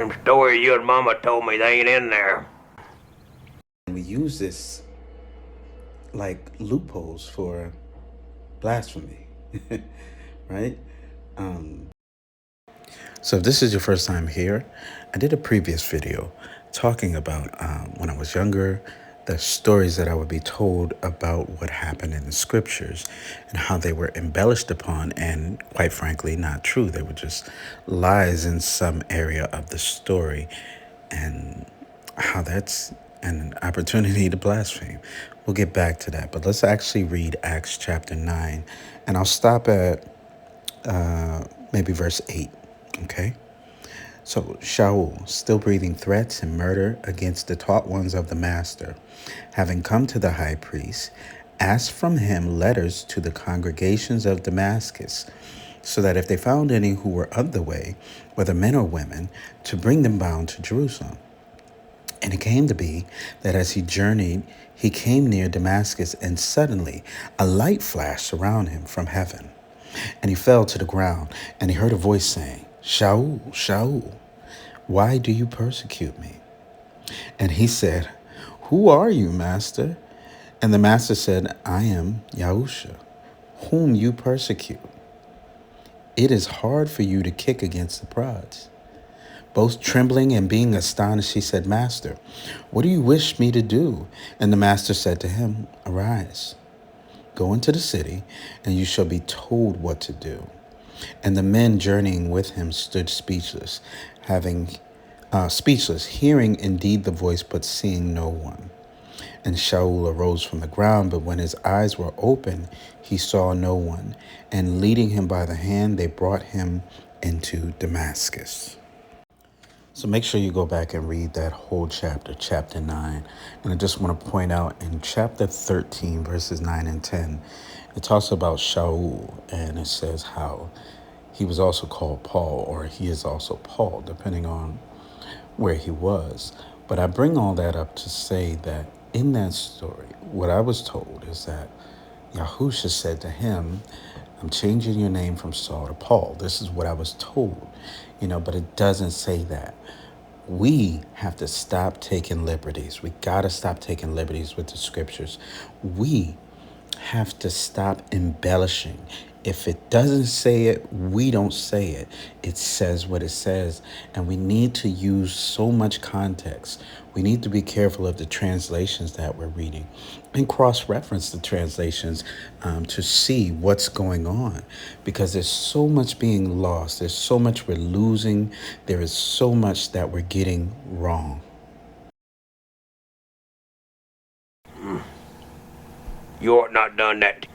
Them stories you and Mama told me, they ain't in there. We use this like loopholes for blasphemy, right? Um, so if this is your first time here, I did a previous video talking about when I was younger, the stories that I would be told about what happened in the scriptures and how they were embellished upon and, quite frankly, not true. They were just lies in some area of the story, and how that's an opportunity to blaspheme. We'll get back to that, but let's actually read Acts chapter 9, and I'll stop at maybe verse 8, okay? So Shaul, still breathing threats and murder against the taught ones of the master, having come to the high priest, asked from him letters to the congregations of Damascus, so that if they found any who were of the way, whether men or women, to bring them bound to Jerusalem. And it came to be that as he journeyed, he came near Damascus, and suddenly a light flashed around him from heaven. And he fell to the ground, and he heard a voice saying, Shaul, Shaul, why do you persecute me? And he said, Who are you, master? And the master said, I am Yahusha, whom you persecute. It is hard for you to kick against the prods. Both trembling and being astonished, he said, Master, what do you wish me to do? And the master said to him, Arise, go into the city, and you shall be told what to do. And the men journeying with him stood speechless, hearing indeed the voice, but seeing no one. And Shaul arose from the ground, but when his eyes were open, he saw no one. And leading him by the hand, they brought him into Damascus. So make sure you go back and read that whole chapter, chapter 9. And I just want to point out in chapter 13, verses 9 and 10, it talks about Shaul, and it says how he was also called Paul, or he is also Paul, depending on where he was. But I bring all that up to say that in that story, what I was told is that Yahusha said to him, I'm changing your name from Saul to Paul. This is what I was told, but it doesn't say that. We have to stop taking liberties. We got to stop taking liberties with the scriptures. We have to stop embellishing. If it doesn't say it, we don't say it. It says what it says. And we need to use so much context. We need to be careful of the translations that we're reading and cross-reference the translations to see what's going on, because there's so much being lost. There's so much we're losing. There is so much that we're getting wrong. You ought not done that.